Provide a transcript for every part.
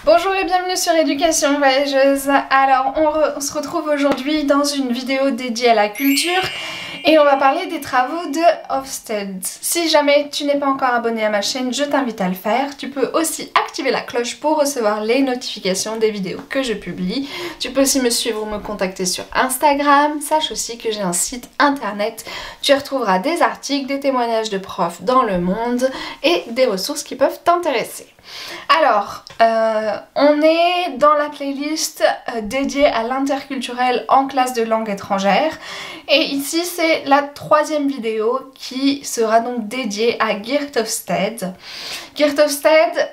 Bonjour et bienvenue sur Éducation Voyageuse. Alors on se retrouve aujourd'hui dans une vidéo dédiée à la culture et on va parler des travaux de Ofsted. Si jamais tu n'es pas encore abonné à ma chaîne, je t'invite à le faire. Tu peux aussi activer la cloche pour recevoir les notifications des vidéos que je publie. Tu peux aussi me suivre ou me contacter sur Instagram. Sache aussi que j'ai un site internet. Tu y retrouveras des articles, des témoignages de profs dans le monde et des ressources qui peuvent t'intéresser. Alors, on est dans la playlist dédiée à l'interculturel en classe de langue étrangère et ici c'est la troisième vidéo qui sera donc dédiée à Geert Hofstede. Geert Hofstede,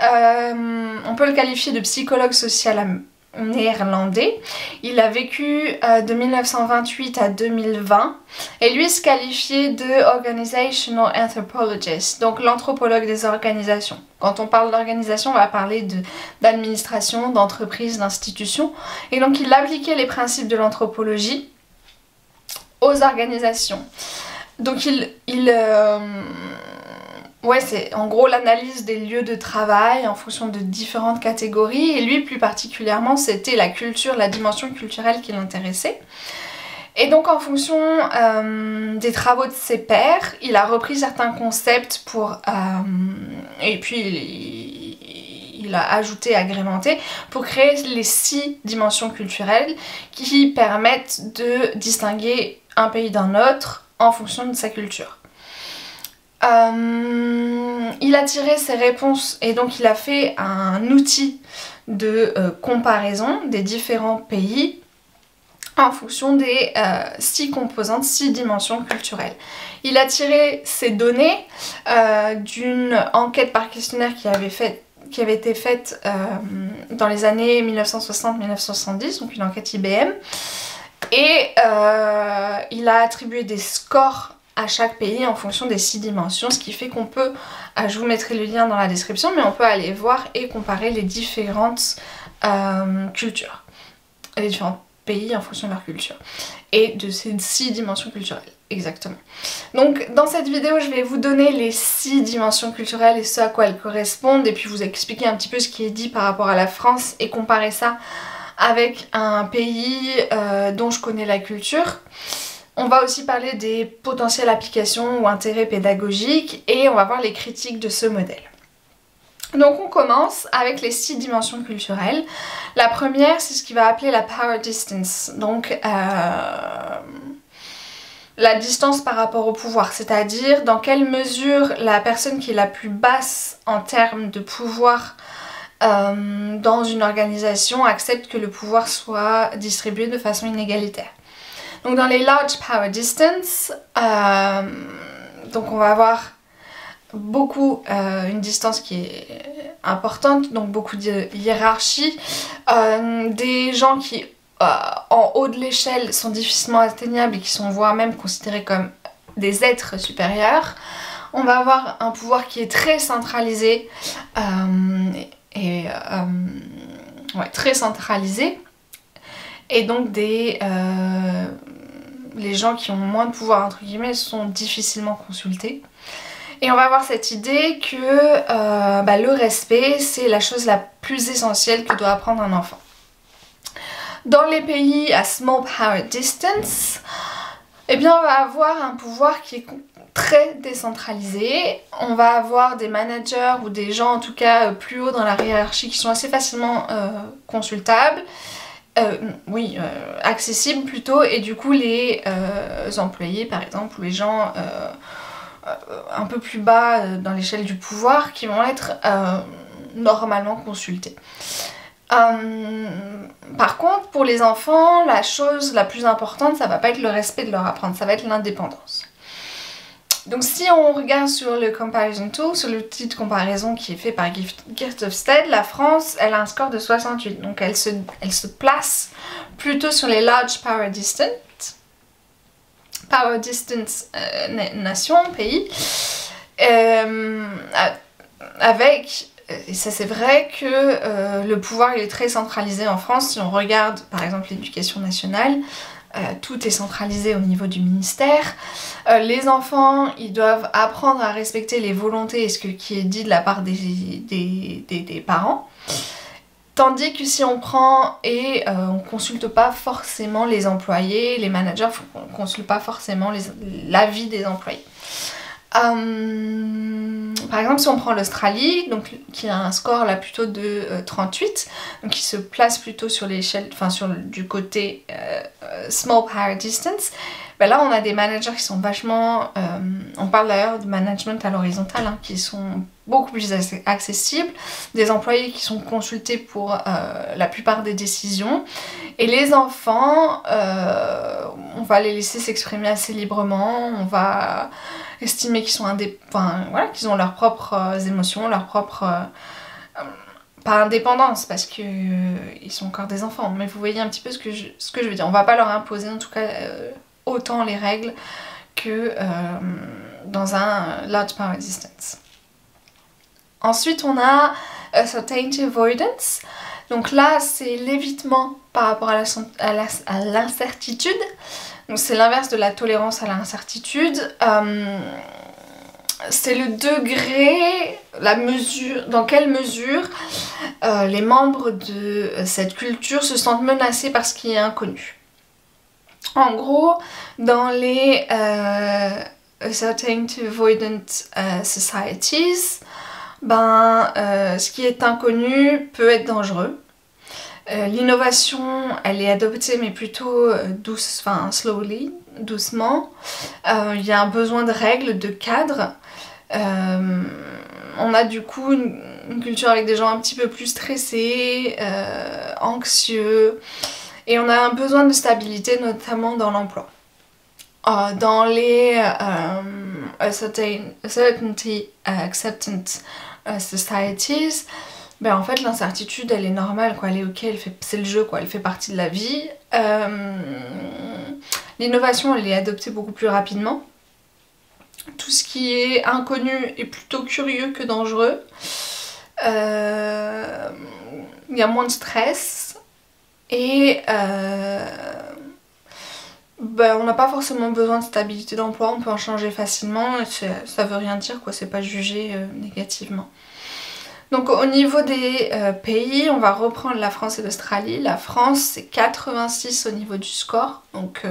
on peut le qualifier de psychologue social néerlandais. Il a vécu de 1928 à 2020 et lui se qualifiait de Organizational Anthropologist, donc l'anthropologue des organisations. Quand on parle d'organisation, on va parler d'administration, d'entreprise, d'institution, et donc il appliquait les principes de l'anthropologie aux organisations. Donc ouais, c'est en gros l'analyse des lieux de travail en fonction de différentes catégories et lui plus particulièrement c'était la culture, la dimension culturelle qui l'intéressait. Et donc en fonction des travaux de ses pairs, il a repris certains concepts et puis il a ajouté, agrémenté pour créer les 6 dimensions culturelles qui permettent de distinguer un pays d'un autre en fonction de sa culture. Il a tiré ses réponses et donc il a fait un outil de comparaison des différents pays en fonction des 6 composantes, 6 dimensions culturelles. Il a tiré ces données d'une enquête par questionnaire qui avait été faite dans les années 1960-1970, donc une enquête IBM, et il a attribué des scores à chaque pays en fonction des 6 dimensions, ce qui fait qu'on peut, je vous mettrai le lien dans la description, mais on peut aller voir et comparer les différentes cultures, les différents pays en fonction de leur culture et de ces 6 dimensions culturelles, exactement. Donc dans cette vidéo je vais vous donner les 6 dimensions culturelles et ce à quoi elles correspondent et puis vous expliquer un petit peu ce qui est dit par rapport à la France et comparer ça avec un pays dont je connais la culture. On va aussi parler des potentielles applications ou intérêts pédagogiques et on va voir les critiques de ce modèle. Donc on commence avec les 6 dimensions culturelles. La première c'est ce qu'il va appeler la power distance, donc la distance par rapport au pouvoir, c'est-à-dire dans quelle mesure la personne qui est la plus basse en termes de pouvoir dans une organisation accepte que le pouvoir soit distribué de façon inégalitaire. Donc dans les large power distance, donc on va avoir beaucoup une distance qui est importante, donc beaucoup de hiérarchie, des gens qui en haut de l'échelle sont difficilement atteignables et qui sont voire même considérés comme des êtres supérieurs. On va avoir un pouvoir qui est très centralisé très centralisé et donc les gens qui ont moins de pouvoir entre guillemets sont difficilement consultés. Et on va avoir cette idée que le respect c'est la chose la plus essentielle que doit apprendre un enfant. Dans les pays à small power distance, eh bien on va avoir un pouvoir qui est très décentralisé. On va avoir des managers ou des gens en tout cas plus haut dans la hiérarchie qui sont assez facilement consultables. Accessibles plutôt, et du coup les employés par exemple ou les gens un peu plus bas dans l'échelle du pouvoir qui vont être normalement consultés. Par contre pour les enfants la chose la plus importante ça va pas être le respect de leur apprendre, ça va être l'indépendance. Donc si on regarde sur le comparison tool, sur l'outil de comparaison qui est fait par Geert Hofstede, la France elle a un score de 68, donc elle se place plutôt sur les large power distance nation, pays, avec, et ça c'est vrai que le pouvoir il est très centralisé en France. Si on regarde par exemple l'éducation nationale, tout est centralisé au niveau du ministère. Les enfants, ils doivent apprendre à respecter les volontés et ce qui est dit de la part des parents. Tandis que si on prend et on consulte pas forcément les employés, les managers, on consulte pas forcément l'avis des employés. Par exemple, si on prend l'Australie, donc qui a un score là plutôt de 38, donc qui se place plutôt sur l'échelle, enfin du côté small power distance, ben là on a des managers qui sont vachement, on parle d'ailleurs de management à l'horizontale, hein, qui sont beaucoup plus accessibles, des employés qui sont consultés pour la plupart des décisions, et les enfants, on va les laisser s'exprimer assez librement, on va estimer qu'ils sont voilà, qu'ils ont leurs propres émotions, leurs propres... pas indépendance, parce que ils sont encore des enfants, mais vous voyez un petit peu ce que je veux dire. On va pas leur imposer en tout cas autant les règles que dans un large power distance. Ensuite on a certainty avoidance. Donc là c'est l'évitement par rapport à l'incertitude. Donc c'est l'inverse de la tolérance à l'incertitude. C'est le degré, la mesure, dans quelle mesure les membres de cette culture se sentent menacés par ce qui est inconnu. En gros, dans les certainty avoidant societies, ce qui est inconnu peut être dangereux. L'innovation, elle est adoptée mais plutôt doucement. Il y a un besoin de règles, de cadres. On a du coup une culture avec des gens un petit peu plus stressés, anxieux, et on a un besoin de stabilité notamment dans l'emploi. Dans les certainty acceptant societies, en fait l'incertitude elle est normale, quoi, elle est ok, c'est le jeu, quoi, elle fait partie de la vie. L'innovation elle est adoptée beaucoup plus rapidement. Tout ce qui est inconnu est plutôt curieux que dangereux. Il y a moins de stress et on n'a pas forcément besoin de stabilité d'emploi, on peut en changer facilement et ça veut rien dire, quoi, c'est pas jugé négativement. Donc au niveau des pays, on va reprendre la France et l'Australie. La France c'est 86 au niveau du score, donc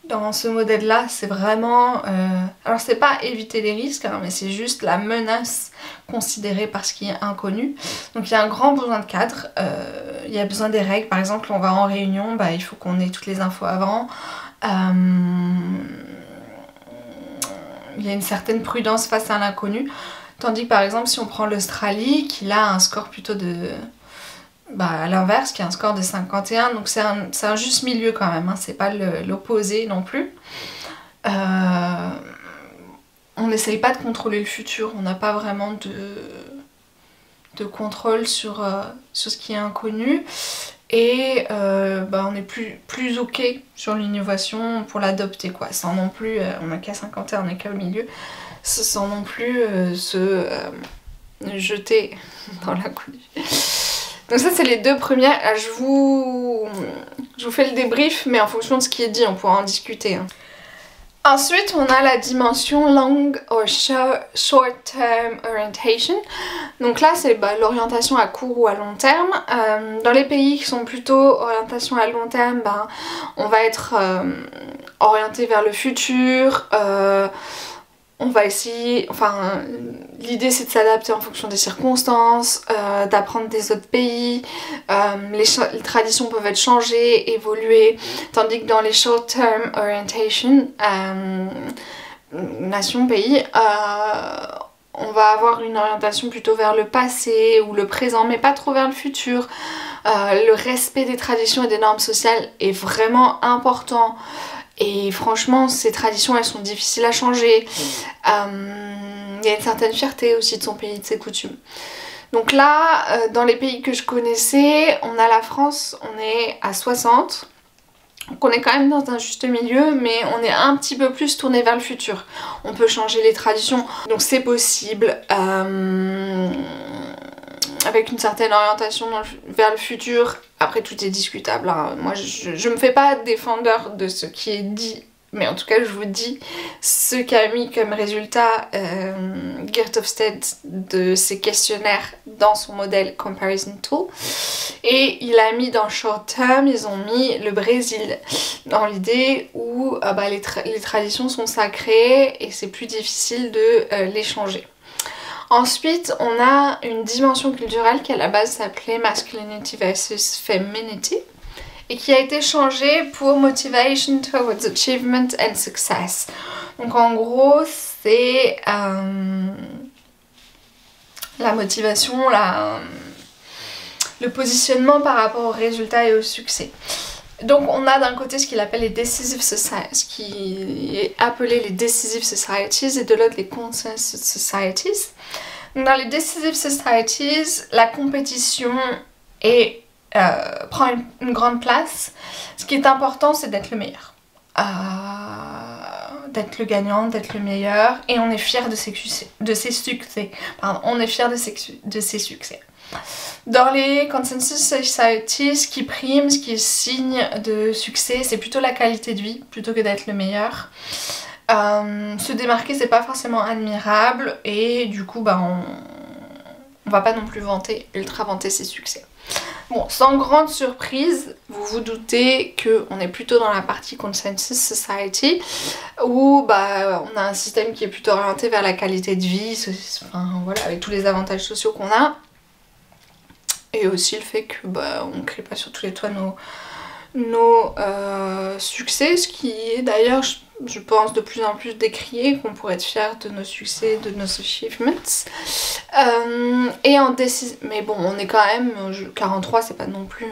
dans ce modèle là c'est vraiment... alors c'est pas éviter les risques, hein, mais c'est juste la menace considérée par ce qui est inconnu. Donc il y a un grand besoin de cadre, il y a besoin des règles. Par exemple on va en réunion, il faut qu'on ait toutes les infos avant. Il y a une certaine prudence face à l'inconnu. Tandis que par exemple si on prend l'Australie qui là a un score plutôt de... à l'inverse, qui a un score de 51, donc c'est un juste milieu quand même, hein, c'est pas l'opposé non plus. On n'essaye pas de contrôler le futur, on n'a pas vraiment de contrôle sur ce qui est inconnu. Et on est plus ok sur l'innovation pour l'adopter, quoi, sans non plus, on n'a qu'à 51, on n'est qu'au milieu, sans non plus se jeter dans l'inconnu. Donc ça c'est les deux premières, je vous fais le débrief mais en fonction de ce qui est dit on pourra en discuter. Hein. Ensuite on a la dimension long or short term orientation. Donc là c'est l'orientation à court ou à long terme. Dans les pays qui sont plutôt orientation à long terme, on va être orienté vers le futur. On va essayer, l'idée c'est de s'adapter en fonction des circonstances, d'apprendre des autres pays, les traditions peuvent être changées, évoluer, tandis que dans les short term orientation, nation, pays, on va avoir une orientation plutôt vers le passé ou le présent, mais pas trop vers le futur. Le respect des traditions et des normes sociales est vraiment important. Et franchement, ces traditions, elles sont difficiles à changer. Il y a une certaine fierté aussi de son pays, de ses coutumes. Donc là, dans les pays que je connaissais, on a la France, on est à 60. Donc on est quand même dans un juste milieu, mais on est un petit peu plus tourné vers le futur. On peut changer les traditions, donc c'est possible. Avec une certaine orientation vers le futur. Après tout est discutable, hein. Moi je me fais pas défendeur de ce qui est dit mais en tout cas je vous dis ce qu'a mis comme résultat Geert Hofstede de ses questionnaires dans son modèle Comparison Tool. Et il a mis dans short term, ils ont mis le Brésil dans l'idée où les traditions sont sacrées et c'est plus difficile de les changer. Ensuite, on a une dimension culturelle qui à la base s'appelait Masculinity versus Femininity et qui a été changée pour Motivation towards Achievement and Success. Donc en gros, c'est la motivation, le positionnement par rapport aux résultats et au succès. Donc on a d'un côté ce qu'il appelle les Decisive Societies, ce qui est appelé les Decisive Societies, et de l'autre les Consensus Societies. Donc dans les Decisive Societies, la compétition prend une grande place. Ce qui est important, c'est d'être le meilleur. D'être le gagnant, d'être le meilleur, et on est fier de ses succès. On est fier de ses succès. Dans les Consensus Societies, ce qui prime, ce qui est signe de succès, c'est plutôt la qualité de vie, plutôt que d'être le meilleur. Se démarquer, c'est pas forcément admirable, et du coup, on va pas non plus ultra vanter ses succès. Bon, sans grande surprise, vous vous doutez qu'on est plutôt dans la partie Consensus Society, où on a un système qui est plutôt orienté vers la qualité de vie, avec tous les avantages sociaux qu'on a. Et aussi le fait que on ne crie pas sur tous les toits nos succès, ce qui est d'ailleurs, je pense, de plus en plus décrié, qu'on pourrait être fier de nos succès, de nos achievements. Mais bon, on est quand même, 43, c'est pas non plus...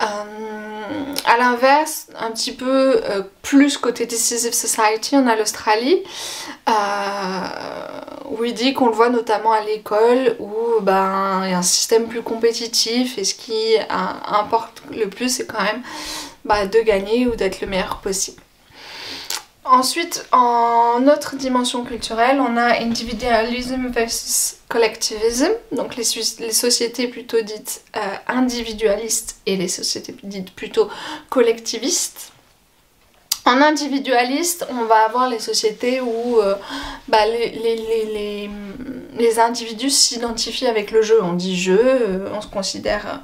à l'inverse, un petit peu plus côté Decisive Society, on a l'Australie, où il dit qu'on le voit notamment à l'école, où il y a un système plus compétitif, et ce qui importe le plus, c'est quand même de gagner ou d'être le meilleur possible. Ensuite, en autre dimension culturelle, on a individualism versus collectivism, donc les sociétés plutôt dites individualistes et les sociétés dites plutôt collectivistes. En individualiste, on va avoir les sociétés où les individus s'identifient avec le jeu. On dit jeu, on se considère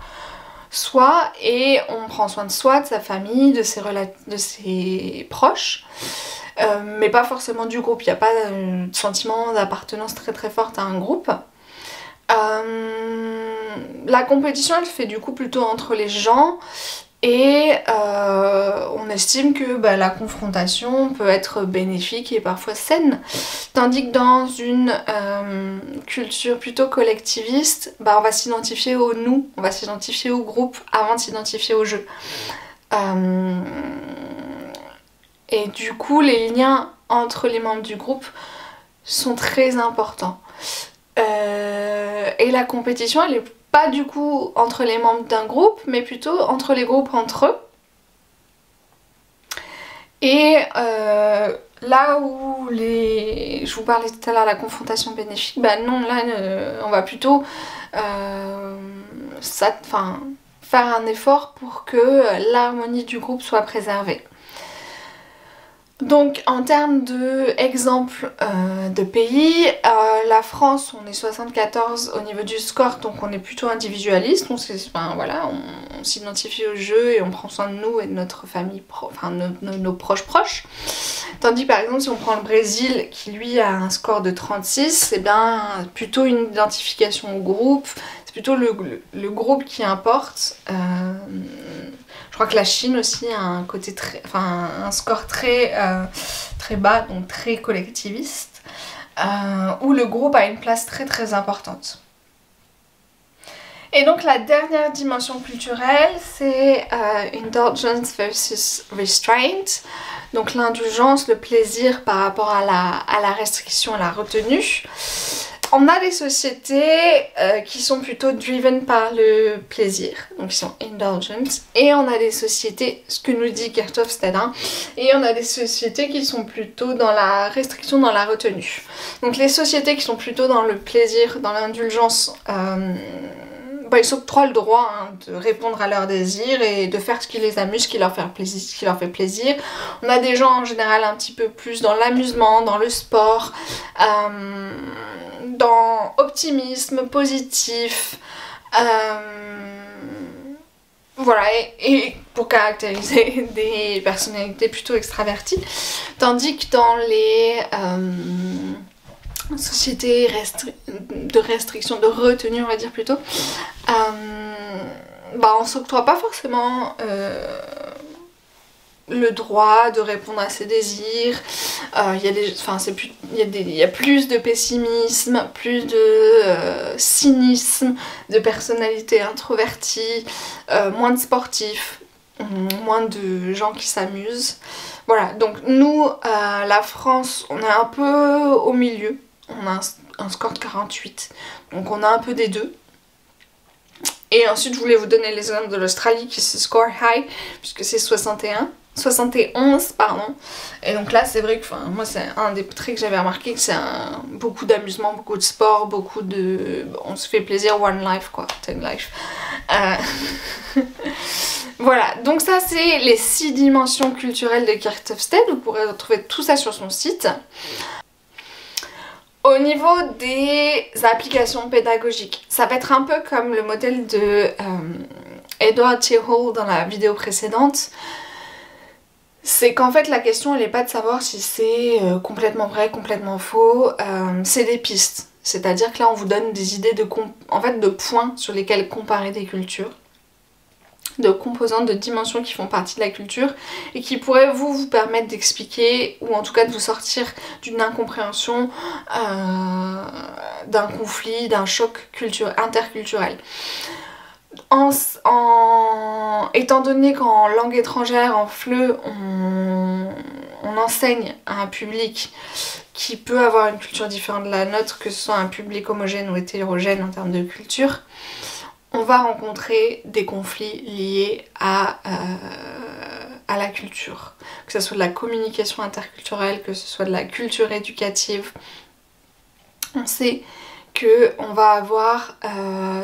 soi et on prend soin de soi, de sa famille, de ses proches. Mais pas forcément du groupe, il n'y a pas de sentiment d'appartenance très très forte à un groupe. La compétition, elle se fait du coup plutôt entre les gens, et on estime que la confrontation peut être bénéfique et parfois saine, tandis que dans une culture plutôt collectiviste, on va s'identifier au nous, on va s'identifier au groupe avant de s'identifier au jeu. Et du coup, les liens entre les membres du groupe sont très importants. Et la compétition, elle est pas du coup entre les membres d'un groupe, mais plutôt entre les groupes entre eux. Et là où je vous parlais tout à l'heure de la confrontation bénéfique, non, là on va plutôt faire un effort pour que l'harmonie du groupe soit préservée. Donc en termes d'exemples de pays, la France, on est 74 au niveau du score, donc on est plutôt individualiste, on s'identifie au jeu et on prend soin de nous et de notre famille, nos proches. Tandis par exemple si on prend le Brésil qui lui a un score de 36, c'est bien plutôt une identification au groupe, c'est plutôt le groupe qui importe. Je crois que la Chine aussi a un score très bas, donc très collectiviste, où le groupe a une place très très importante. Et donc la dernière dimension culturelle, c'est indulgence versus restraint. Donc l'indulgence, le plaisir par rapport à la restriction, à la retenue. On a des sociétés qui sont plutôt driven par le plaisir, donc qui sont indulgent, et on a des sociétés, ce que nous dit Geert Hofstede, et on a des sociétés qui sont plutôt dans la restriction, dans la retenue. Donc les sociétés qui sont plutôt dans le plaisir, dans l'indulgence, ils s'octroient le droit de répondre à leurs désirs et de faire ce qui les amuse, ce qui leur fait plaisir. On a des gens en général un petit peu plus dans l'amusement, dans le sport, dans optimisme, positif. Voilà, et pour caractériser des personnalités plutôt extraverties. Tandis que dans les sociétés de restriction, de retenue on va dire plutôt, on s'octroie pas forcément le droit de répondre à ses désirs. Il y a plus de pessimisme, plus de cynisme, de personnalités introverties, moins de sportifs, moins de gens qui s'amusent. Voilà, donc nous, la France, on est un peu au milieu. On a un score de 48, donc on a un peu des deux. Et ensuite, je voulais vous donner l'exemple de l'Australie qui se score high, puisque c'est 71, pardon. Et donc là, c'est vrai que moi, c'est un des traits que j'avais remarqué, que c'est beaucoup d'amusement, beaucoup de sport, beaucoup de... On se fait plaisir, one life quoi, ten life. Voilà, donc ça c'est les 6 dimensions culturelles de Geert Hofstede. Vous pourrez retrouver tout ça sur son site. Au niveau des applications pédagogiques, ça va être un peu comme le modèle de Edward T. Hall dans la vidéo précédente. C'est qu'en fait la question elle n'est pas de savoir si c'est complètement vrai, complètement faux, c'est des pistes. C'est-à-dire que là on vous donne des idées de points sur lesquels comparer des cultures, de composantes, de dimensions qui font partie de la culture et qui pourraient vous permettre d'expliquer ou en tout cas de vous sortir d'une incompréhension, d'un conflit, d'un choc interculturel. Étant donné qu'en langue étrangère, en FLE, on enseigne à un public qui peut avoir une culture différente de la nôtre, que ce soit un public homogène ou hétérogène en termes de culture, on va rencontrer des conflits liés à la culture. Que ce soit de la communication interculturelle, que ce soit de la culture éducative. On sait qu'on va avoir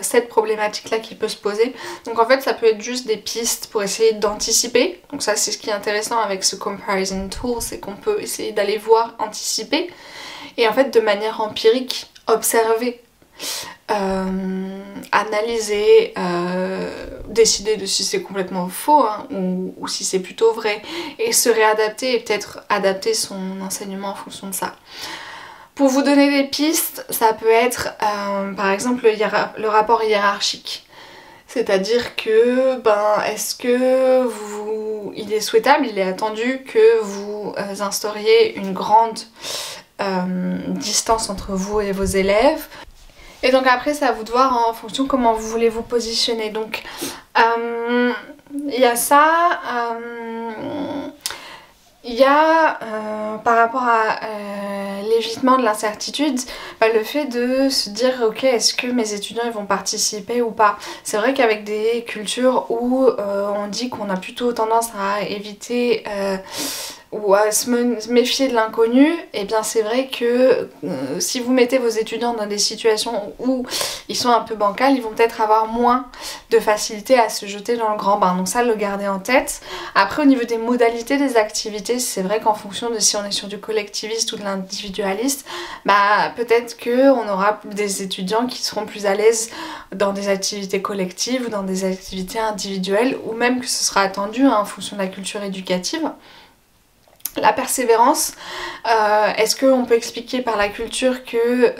cette problématique-là qui peut se poser. Donc en fait, ça peut être juste des pistes pour essayer d'anticiper. Donc ça, c'est ce qui est intéressant avec ce comparison tool, c'est qu'on peut essayer d'aller voir, anticiper. Et en fait, de manière empirique, observer. Analyser, décider de si c'est complètement faux ou si c'est plutôt vrai et se réadapter et peut-être adapter son enseignement en fonction de ça. Pour vous donner des pistes, ça peut être par exemple le rapport hiérarchique. C'est-à-dire que est-ce que il est souhaitable, il est attendu que vous instauriez une grande distance entre vous et vos élèves. Et donc après c'est à vous de voir en fonction comment vous voulez vous positionner. Donc il y a ça, il y a par rapport à l'évitement de l'incertitude, le fait de se dire ok, est-ce que mes étudiants ils vont participer ou pas. C'est vrai qu'avec des cultures où on dit qu'on a plutôt tendance à éviter ou à se méfier de l'inconnu, et bien c'est vrai que si vous mettez vos étudiants dans des situations où ils sont un peu bancals, ils vont peut-être avoir moins de facilité à se jeter dans le grand bain. Donc ça, le garder en tête. Après, au niveau des modalités des activités, c'est vrai qu'en fonction de si on est sur du collectiviste ou de l'individualiste, peut-être qu'on aura des étudiants qui seront plus à l'aise dans des activités collectives ou dans des activités individuelles, ou même que ce sera attendu en fonction de la culture éducative. La persévérance, est-ce qu'on peut expliquer par la culture que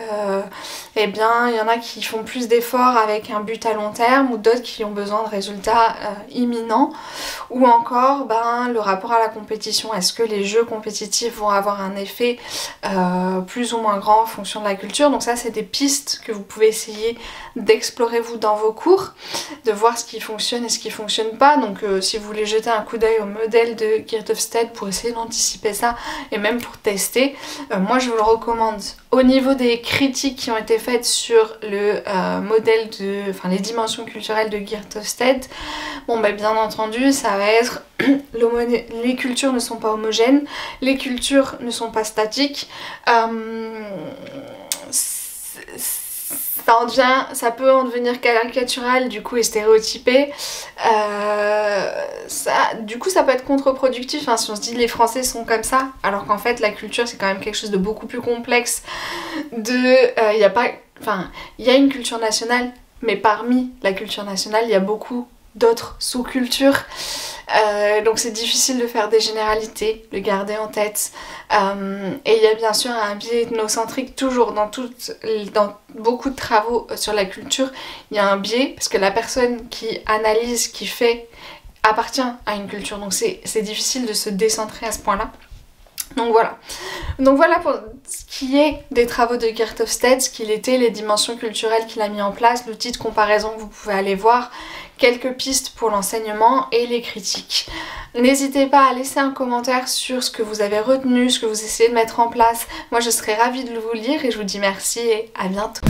il y en a qui font plus d'efforts avec un but à long terme ou d'autres qui ont besoin de résultats imminents, ou encore le rapport à la compétition, est-ce que les jeux compétitifs vont avoir un effet plus ou moins grand en fonction de la culture. Donc ça c'est des pistes que vous pouvez essayer d'explorer vous dans vos cours, de voir ce qui fonctionne et ce qui fonctionne pas. Donc si vous voulez jeter un coup d'œil au modèle de Geert Hofstede pour essayer d'anticiper ça et même pour tester, moi je vous le recommande. Au niveau des critiques qui ont été faites sur le modèle les dimensions culturelles de Geert Hofstede, bien entendu ça va être les cultures ne sont pas homogènes, les cultures ne sont pas statiques, ça ça peut en devenir caricatural du coup et stéréotypé. Du coup ça peut être contre-productif hein, si on se dit les Français sont comme ça, alors qu'en fait la culture c'est quand même quelque chose de beaucoup plus complexe. Il y a une culture nationale, mais parmi la culture nationale il y a beaucoup d'autres sous-cultures. Donc c'est difficile de faire des généralités, le garder en tête. Et il y a bien sûr un biais ethnocentrique toujours dans beaucoup de travaux sur la culture. Il y a un biais parce que la personne qui analyse, qui fait, appartient à une culture. Donc c'est difficile de se décentrer à ce point-là. Donc voilà pour ce qui est des travaux de Geert Hofstede, ce qu'il était, les dimensions culturelles qu'il a mis en place, l'outil de comparaison que vous pouvez aller voir, quelques pistes pour l'enseignement et les critiques. N'hésitez pas à laisser un commentaire sur ce que vous avez retenu, ce que vous essayez de mettre en place. Moi je serais ravie de vous lire et je vous dis merci et à bientôt.